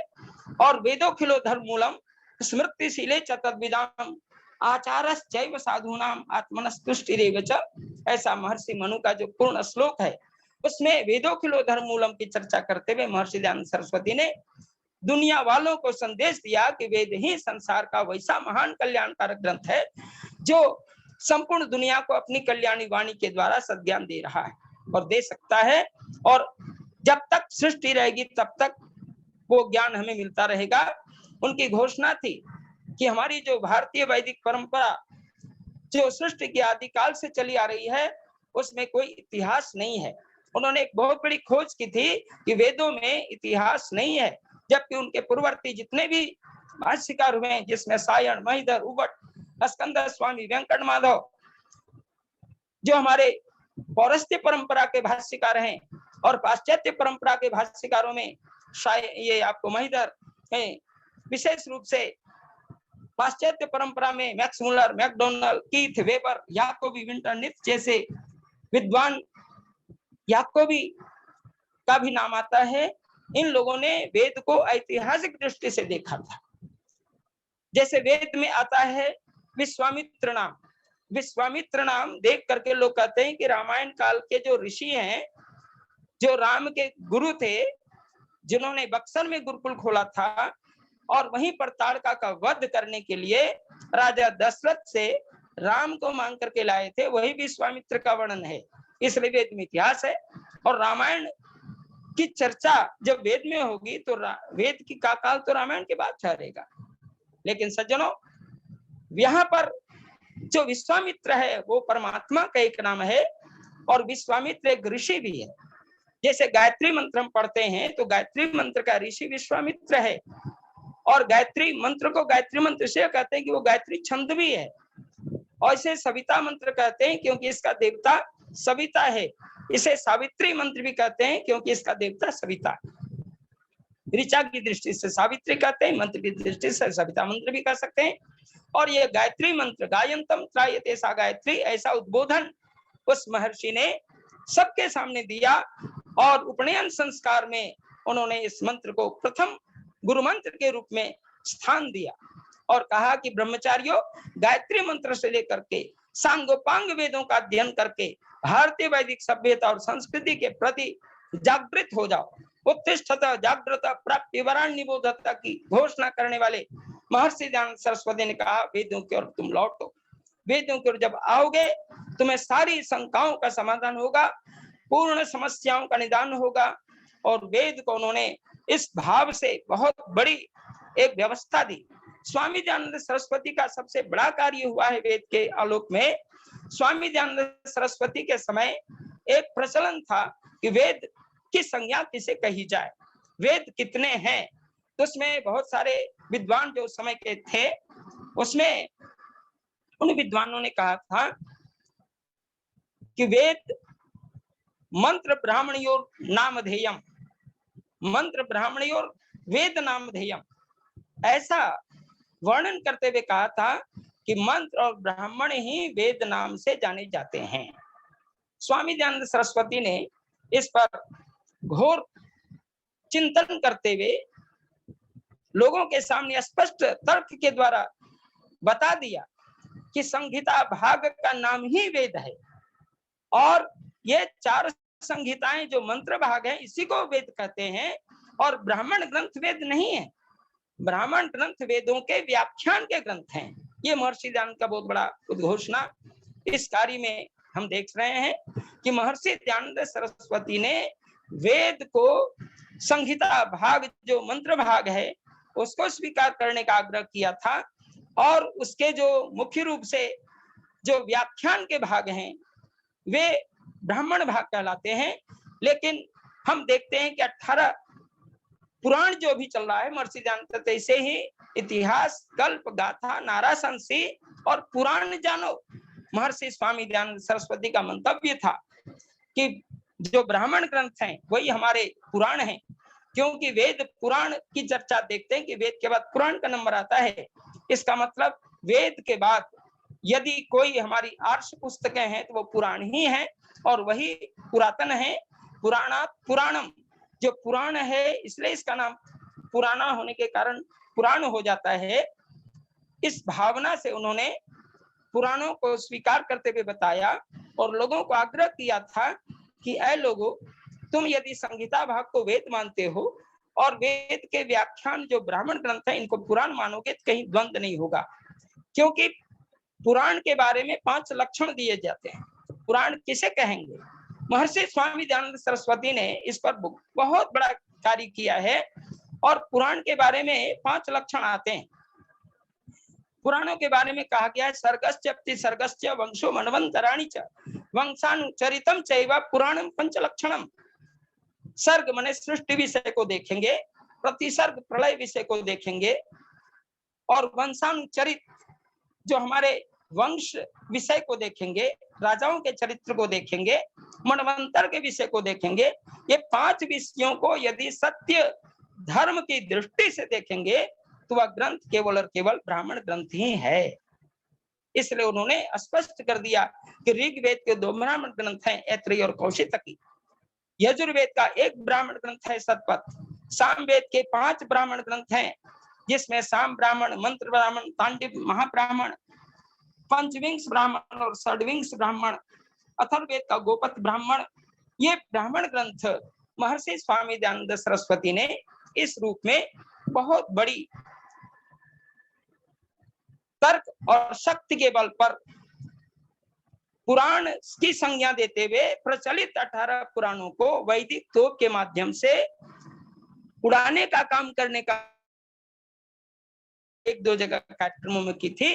और वेदो खिलो धर्म मूलम स्मृतिशीले च तद्विदाम आचारश्चैव साधूनाम आत्मनस्तुष्टिरेव च, ऐसा महर्षि मनु का जो पूर्ण श्लोक है, उसमें वेदो खिलो धर्म मूलम की चर्चा करते हुए महर्षि दयानंद सरस्वती ने दुनिया वालों को संदेश दिया कि वेद ही संसार का वैसा महान कल्याणकारक ग्रंथ है जो संपूर्ण दुनिया को अपनी कल्याणी वाणी के द्वारा सद्ज्ञान दे रहा है और दे सकता है। और जब तक सृष्टि रहेगी तब तक वो ज्ञान हमें मिलता रहेगा। उनकी घोषणा थी कि हमारी जो भारतीय वैदिक परंपरा जो सृष्टि के आदिकाल से चली आ रही है, उसमें कोई इतिहास नहीं है। उन्होंने एक बहुत बड़ी खोज की थी कि वेदों में इतिहास नहीं है, जबकि उनके पूर्ववर्ती जितने भी भाष्यकार हुए, जिसमें सायण, महिधर, उबट, स्कंद स्वामी, वेंकट माधव, जो हमारे पौरस्त्य परंपरा के भाष्यकार हैं, और पाश्चात्य परंपरा के भाष्यकारों में ये आपको महिधर है, विशेष रूप से पाश्चात्य परंपरा में Max Muller, Macdonald, Keith Weber, Jacobi Winternitz जैसे विद्वान, याकोबी का भी नाम आता है। इन लोगों ने वेद को ऐतिहासिक दृष्टि से देखा था। जैसे वेद में आता है विश्वामित्र नाम, विश्वामित्र नाम देख करके लोग कहते हैं कि रामायण काल के जो ऋषि हैं, जो राम के गुरु थे, जिन्होंने बक्सर में गुरुकुल खोला था और वहीं पर ताड़का का वध करने के लिए राजा दशरथ से राम को मांग करके लाए थे, वही विश्वामित्र का वर्णन है। इसलिए वेद में इतिहास है। और रामायण की चर्चा जब वेद में होगी तो वेद की का काल तो रामायण के बाद ठहरेगा। लेकिन सज्जनों, यहाँ पर जो विश्वामित्र है वो परमात्मा का एक नाम है, और विश्वामित्र एक ऋषि भी है। जैसे गायत्री मंत्र हम पढ़ते हैं तो गायत्री मंत्र का ऋषि विश्वामित्र है, और गायत्री मंत्र को गायत्री मंत्र से कहते हैं कि वो गायत्री छंद भी है। और इसे सविता मंत्र कहते हैं क्योंकि इसका देवता सविता है। इसे सावित्री मंत्र भी कहते हैं क्योंकि इसका देवता सविता है। ऋचा की दृष्टि से सावित्री कहते हैं, मंत्र की दृष्टि से सविता मंत्र भी कह सकते हैं। और ये गायत्री मंत्र, गायंतम त्रायते सा गायत्री, ऐसा उद्बोधन उस महर्षि ने सबके सामने दिया। और उपनयन संस्कार में उन्होंने इस मंत्र को प्रथम गुरु मंत्र के रूप में स्थान दिया और कहा कि ब्रह्मचारियों, गायत्री मंत्र से लेकर के सांगोपांग वेदों का अध्ययन करके भारतीय वैदिक सभ्यता और संस्कृति के प्रति जागृत हो जाओ। उत्तिष्ठत जागृत प्राप्ति वराण निबोधता की घोषणा करने वाले महर्षि दयानंद सरस्वती ने कहा, वेदों की ओर तुम लौटो। वेदों की ओर जब आओगे तुम्हें सारी शंकाओं का समाधान होगा, पूर्ण समस्याओं का निदान होगा। और वेद को उन्होंने इस भाव से बहुत बड़ी एक व्यवस्था दी। स्वामी दयानंद सरस्वती का सबसे बड़ा कार्य हुआ है वेद के आलोक में। स्वामी दयानंद सरस्वती के समय एक प्रचलन था कि वेद की संज्ञा किसे कही जाए, वेद कितने हैं। तो उसमें बहुत सारे विद्वान जो समय के थे, उसमें उन विद्वानों ने कहा था कि वेद मंत्र ब्राह्मणयोर नामधेयम, मंत्र ब्राह्मणयोर वेद नामधेयम, ऐसा वर्णन करते हुए कहा था कि मंत्र और ब्राह्मण ही वेद नाम से जाने जाते हैं। स्वामी दयानंद सरस्वती ने इस पर घोर चिंतन करते हुए लोगों के सामने स्पष्ट तर्क के द्वारा बता दिया कि संहिता भाग का नाम ही वेद है और ये 4 संहिताएं जो मंत्र भाग है इसी को वेद कहते हैं और ब्राह्मण ग्रंथ वेद नहीं है। ब्राह्मण ग्रंथ वेदों के व्याख्यान के ग्रंथ हैं। ये महर्षि दयानंद का बहुत बड़ा उद्घोषणा इस कार्य में हम देख रहे हैं कि महर्षि दयानंद सरस्वती ने वेद को संहिता भाग जो मंत्र भाग है उसको स्वीकार करने का आग्रह किया था और उसके जो मुख्य रूप से जो व्याख्यान के भाग हैं वे ब्राह्मण भाग कहलाते हैं। लेकिन हम देखते हैं कि 18 पुराण जो भी चल रहा है महर्षि दयानंद ऐसे ही इतिहास, कल्प, गाथा, नाराशंसी और पुराण जानो। महर्षि स्वामी दयानंद सरस्वती का मंतव्य था कि जो ब्राह्मण ग्रंथ हैं वही हमारे पुराण हैं, क्योंकि वेद पुराण की चर्चा देखते हैं कि वेद के बाद पुराण का नंबर आता है। इसका मतलब वेद के बाद यदि कोई हमारी आर्ष पुस्तकें हैं तो वो पुराण ही है और वही पुरातन है। पुराणात पुराणम, जो पुराण है इसलिए इसका नाम पुराना होने के कारण पुराण हो जाता है। इस भावना से उन्होंने पुराणों को स्वीकार करते हुए बताया और लोगों को आग्रह किया था कि ऐ लोगों, तुम यदि संहिता भाग को वेद मानते हो और वेद के व्याख्यान जो ब्राह्मण ग्रंथ है इनको पुराण मानोगे तो कहीं द्वंद्व नहीं होगा, क्योंकि पुराण के बारे में 5 लक्षण दिए जाते हैं। पुराण किसे कहेंगे? महर्षि स्वामी दयानंद सरस्वती ने इस पर बहुत बड़ा कार्य किया है और पुराण के बारे में 5 लक्षण आते हैं। पुराणों के बारे में कहा गया है सर्गस्य प्रतिसर्गस्य वंशो मनवंतराणि च वंशानुचरितम चैव पुराणम 5 लक्षणम। सर्ग माने सृष्टि विषय को देखेंगे, प्रतिसर्ग प्रलय विषय को देखेंगे और वंशानुचरित जो हमारे वंश विषय को देखेंगे, राजाओं के चरित्र को देखेंगे, मनवंतर के विषय को देखेंगे। ये 5 विषयों को यदि सत्य धर्म की दृष्टि से देखेंगे तो वह ग्रंथ केवल और केवल ब्राह्मण ग्रंथ ही है। इसलिए उन्होंने स्पष्ट कर दिया कि ऋग्वेद के 2 ब्राह्मण ग्रंथ हैं, ऐत्रेय और कौशितकी। यजुर्वेद का 1 ब्राह्मण ग्रंथ है सतपथ। सामवेद के 5 ब्राह्मण ग्रंथ हैं, जिसमें साम ब्राह्मण, मंत्र ब्राह्मण, तांडिव महाब्राह्मण, पंचविंश ब्राह्मण और षड्विंश ब्राह्मण, अथर्ववेद का गोपथ ब्राह्मण। ये ब्राह्मण ग्रंथ महर्षि स्वामी दयानंद सरस्वती ने इस रूप में बहुत बड़ी तर्क और शक्ति के बल पर पुराण की संज्ञा देते हुए प्रचलित 18 पुराणों को वैदिक तोप के माध्यम से उड़ाने का काम करने का 1-2 जगह कार्यक्रमों में की थी।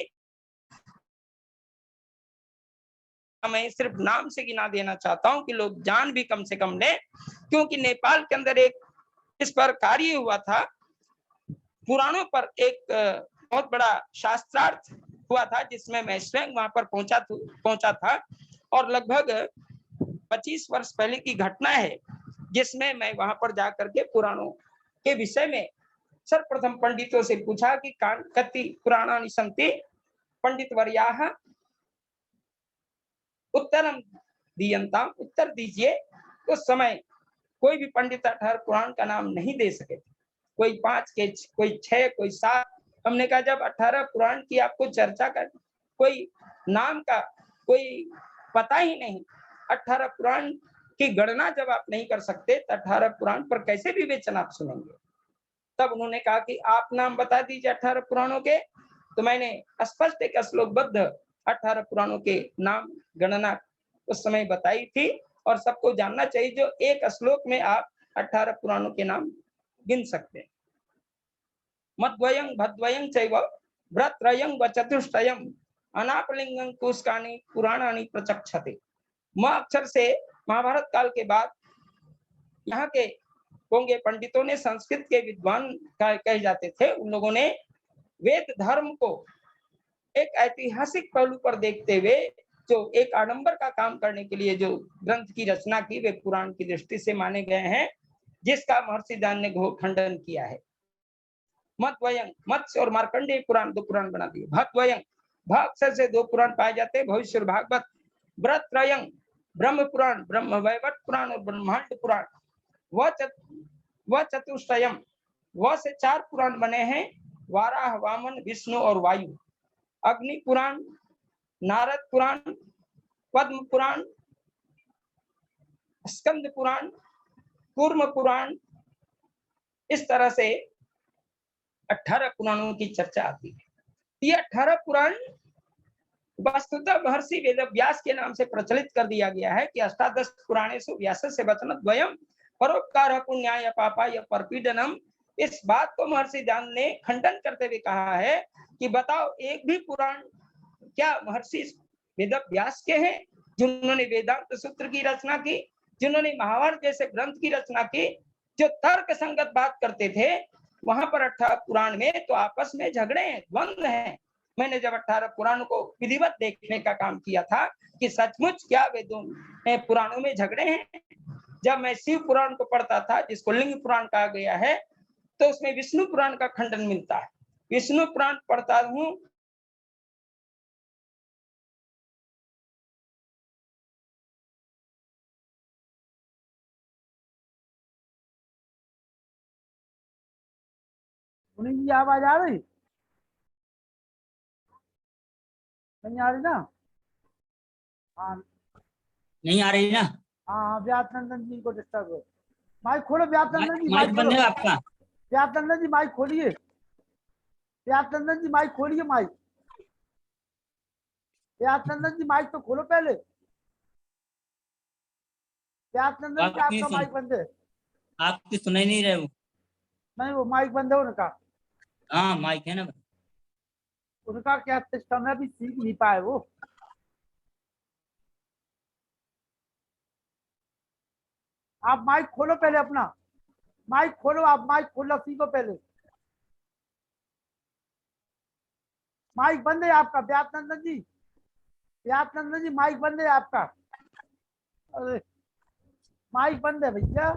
मैं सिर्फ नाम से गिना देना चाहता हूं कि लोग जान भी कम से कम लें, क्योंकि नेपाल के अंदर एक इस पर कार्य हुआ था। पुराणों पर एक बहुत बड़ा शास्त्रार्थ हुआ था जिसमें मैं स्वयं वहां पर पहुंचा था और लगभग 25 वर्ष पहले की घटना है, जिसमें मैं वहां पर जाकर के पुराणों के विषय में सर्वप्रथम पंडितों से पूछा कि कति पुराणानि सन्ति पंडित वर्याः उत्तरम दीयन्ताम, उत्तर दीजिए। उस समय कोई भी पंडित 18 पुराण का नाम नहीं दे सके थे, कोई 5 के, कोई 6, कोई 7। हमने कहा जब 18 पुराण की आपको चर्चा कर, कोई नाम का कोई पता ही नहीं, 18 पुराण की गणना जब आप नहीं कर सकते तो 18 पुराण पर कैसे विवेचन आप सुनेंगे? तब उन्होंने कहा कि आप नाम बता दीजिए 18 पुराणों के। तो मैंने स्पष्ट एक श्लोकबद्ध 18 पुराणों के नाम गणना उस समय बताई थी और सबको जानना चाहिए जो एक श्लोक में आप 18 पुराणों के नाम गिन सकते हैं। मद्वयं भद्वयं चैव भ्रत्रयं व चतुष्टयं अनापलिंगं कुष्कानि पुराणानि प्रचक्षते। म अक्षर से महाभारत काल के बाद यहाँ के होंगे पंडितों ने, संस्कृत के विद्वान कहे जाते थे, उन लोगों ने वेद धर्म को एक ऐतिहासिक पहलू पर देखते हुए जो एक आडंबर का काम करने के लिए जो ग्रंथ की रचना की, वे पुराण की दृष्टि से माने गए हैं, जिसका महर्षि दयानंद ने घोर खंडन किया है। मत्वयं, मत्स्य और मार्कंडेय पुराण 2 पुराण बना दिए। भद्वयं भ अक्षर से 2 पुराण पाए जाते हैं, भविष्य और भागवत, व्रत त्रयं, ब्रह्म पुराण, ब्रह्म वैवर्त पुराण और ब्रह्मांड पुराण। व चतुष्टयम, व से 4 पुराण बने हैं, वाराह, वामन, विष्णु और वायु। अग्नि पुराण, नारद पुराण, पद्म पुराण, स्कंद पुराण, कूर्म पुराण, इस तरह से 18 पुराणों की चर्चा आती है। ये 18 पुराण वस्तुतः महर्षि वेदव्यास के नाम से प्रचलित कर दिया गया है कि अष्टादश पुराणेषु व्यासस्य वचनद्वयम् परोपकारः पुण्याय पापाय परपीडनम्। इस बात को महर्षि दयानंद ने खंडन करते हुए कहा है कि बताओ, एक भी पुराण क्या महर्षि वेदव्यास के हैं, जिन्होंने वेदांत सूत्र की रचना की, जिन्होंने महाभारत जैसे ग्रंथ की रचना की, जो तर्क संगत बात करते थे। वहां पर 18 पुराण में तो आपस में झगड़े हैं, द्वंद्व हैं। मैंने जब 18 पुराणों को विधिवत देखने का काम किया था कि सचमुच क्या वेदों में पुराणों में झगड़े हैं। जब मैं शिव पुराण को पढ़ता था, जिसको लिंग पुराण कहा गया है, तो उसमें विष्णु पुराण का खंडन मिलता है। विष्णु पुराण पढ़ता हूं, सुनील जी आवाज आ रही? नहीं आ रही ना? हाँ नहीं आ रही ना? हाँ, व्यासनंदन जी को डिस्टर्ब हो। माइक खोलो व्यासनंदन जी, माइक माइक बंद खोलो। है आपका? व्यासनंदन जी माइक खोलिए, व्यासनंदन जी माइक खोलिए, माइक। व्यासनंदन जी माइक तो खोलो पहले। व्यासनंदन जी आपकी आपका सुन, माइक बंद है। आपकी सुनाई नहीं रहे वो। नहीं, वो माइक बंद है उनका। हाँ माइक है ना। उनका क्या सिस्टम है, अभी सीख नहीं पाए वो। आप माइक खोलो पहले अपना, माइक खोलो, आप माइक खोलना सीखो पहले। माइक बंद है आपका व्यासनंदन जी, व्यासनंदन जी माइक बंद है आपका। अरे माइक बंद है भैया।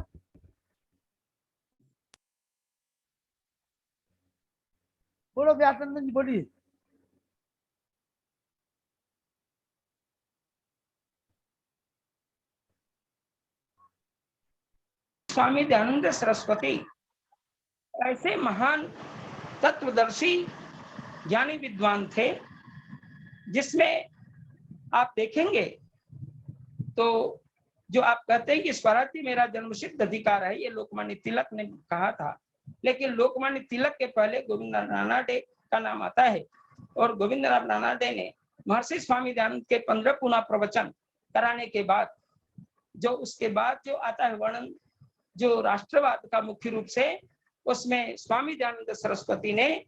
बोलो व्यासनंदन जी, बोलिए। स्वामी दयानंद सरस्वती ऐसे महान तत्वदर्शी ज्ञानी विद्वान थे, जिसमें आप देखेंगे तो जो आप कहते हैं कि स्वराज्य मेरा जन्मसिद्ध अधिकार है, ये लोकमान्य तिलक ने कहा था। लेकिन लोकमान्य तिलक के पहले गोविंदनाथ रानाडे का नाम आता है, और गोविंदनाथ रानाडे ने महर्षि स्वामी दयानंद के 15 पुनः प्रवचन कराने के बाद जो उसके बाद जो आता है वर्णन, जो राष्ट्रवाद का मुख्य रूप से, उसमें स्वामी दयानंद सरस्वती ने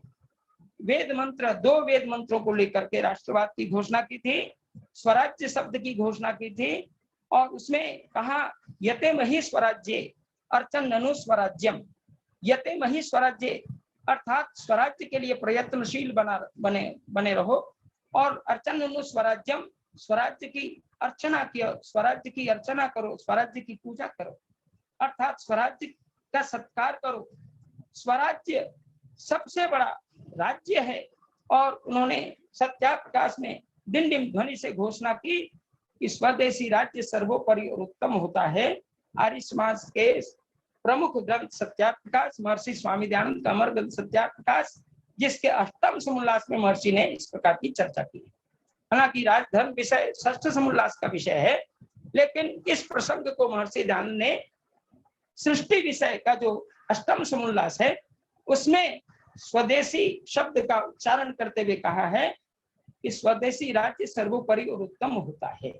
वेद मंत्र, 2 वेद मंत्रों को लेकर के राष्ट्रवाद की घोषणा की थी, स्वराज्य शब्द की घोषणा की थी, और उसमें कहा यते मही स्वराज्ये अर्चन ननु स्वराज्यम। यते मही स्वराज्य अर्थात स्वराज्य के लिए प्रयत्नशील बने रहो, और अर्चन ननु स्वराज्यम, स्वराज्य की अर्चना किया, स्वराज्य की अर्चना करो, स्वराज्य की पूजा करो, अर्थात स्वराज्य का सत्कार करो। स्वराज्य सबसे बड़ा राज्य है, और उन्होंने सत्याप्रकाश में डिम डिम ध्वनि से घोषणा की कि स्वदेशी राज्य सर्वोपरि और उत्तम होता है। आर्य समाज के प्रमुख ग्रंथ सत्याप्रकाश, महर्षि स्वामी दयानंद का अमर ग्रंथ सत्याप्रकाश, जिसके 8वें समोल्लास में महर्षि ने इस प्रकार की चर्चा की। हालांकि राजधर्म विषय 6ठ समोल्लास का विषय है, लेकिन इस प्रसंग को महर्षि दयानंद ने सृष्टि विषय का जो 8वां समोल्लास है, उसमें स्वदेशी शब्द का उच्चारण करते हुए कहा है कि स्वदेशी राज्य सर्वोपरि और उत्तम होता है।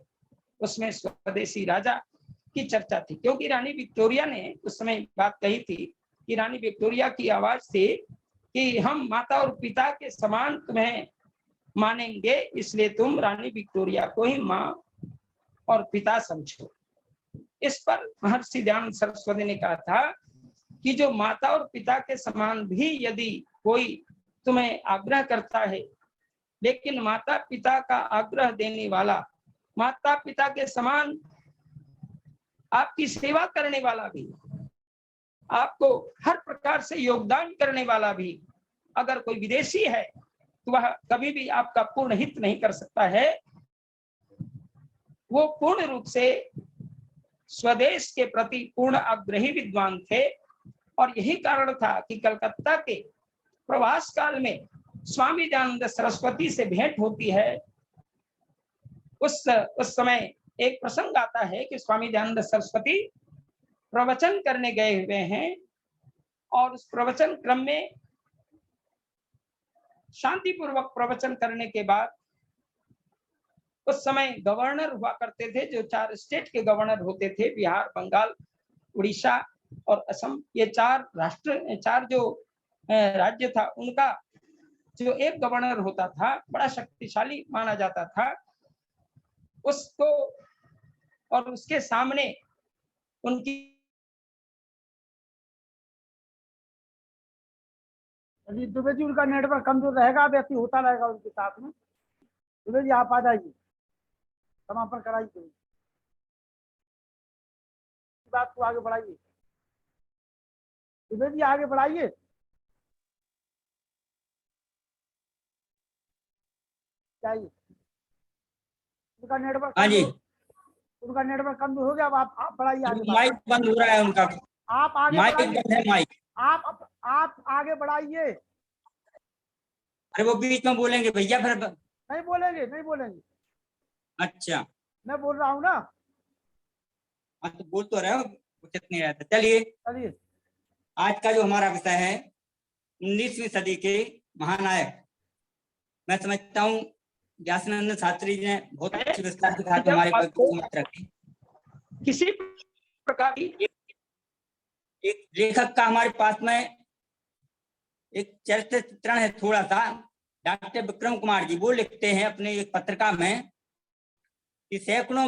उसमें स्वदेशी राजा की चर्चा थी, क्योंकि रानी विक्टोरिया ने उस समय बात कही थी कि रानी विक्टोरिया की आवाज थी कि हम माता और पिता के समान तुम्हें मानेंगे, इसलिए तुम रानी विक्टोरिया को ही माँ और पिता समझो। इस पर महर्षि दयानंद सरस्वती ने कहा था कि जो माता और पिता के समान भी यदि कोई तुम्हें आग्रह करता है, लेकिन माता पिता का आग्रह देने वाला, माता पिता के समान आपकी सेवा करने वाला भी, आपको हर प्रकार से योगदान करने वाला भी अगर कोई विदेशी है, तो वह कभी भी आपका पूर्ण हित नहीं कर सकता है। वो पूर्ण रूप से स्वदेश के प्रति पूर्ण आग्रही विद्वान थे और यही कारण था कि कलकत्ता के प्रवास काल में स्वामी दयानंद सरस्वती से भेंट होती है। उस समय एक प्रसंग आता है कि स्वामी दयानंद सरस्वती प्रवचन करने गए हुए हैं और उस प्रवचन क्रम में शांतिपूर्वक प्रवचन करने के बाद उस समय गवर्नर हुआ करते थे, जो 4 स्टेट के गवर्नर होते थे, बिहार, बंगाल, उड़ीसा और असम। ये 4 जो राज्य था, उनका जो एक गवर्नर होता था, बड़ा शक्तिशाली माना जाता था। उसको और उसके सामने उनकी दुबे जी उनका नेटवर्क कमजोर रहेगा, व्यक्ति होता रहेगा उनके साथ में। दुबे जी आप आ जाइए, समापन कराइए, बात को आगे बढ़ाइए। दुबे जी आगे बढ़ाइए। चाहिए उनका नेटवर्क, हाँ जी, उनका नेटवर्क कमजोर हो गया। अब आप बढ़ाइए आगे। माइक बंद हो रहा है उनका, आप आगे माइक बढ़ाइए। बंद है माइक। आप आगे बढ़ाइए। अरे वो बीच में बोलेंगे भैया फिर। नहीं बोलेंगे, नहीं बोलेंगे। अच्छा, मैं बोल रहा हूँ ना। हाँ तो बोल तो रहे हो, उचित नहीं रहता। चलिए, चलिए। आज का जो हमारा विषय है 19वीं सदी के महानायक। मैं समझता हूँ व्यासानंद शास्त्री जी ने बहुत अच्छी विस्तार के साथ हमारे पास रखी। किसी प्रकार की एक लेखक का हमारे पास में एक चरित्र चित्रण है थोड़ा सा। डॉक्टर विक्रम कुमार जी, वो लिखते हैं अपने एक पत्रिका में कि सैकड़ों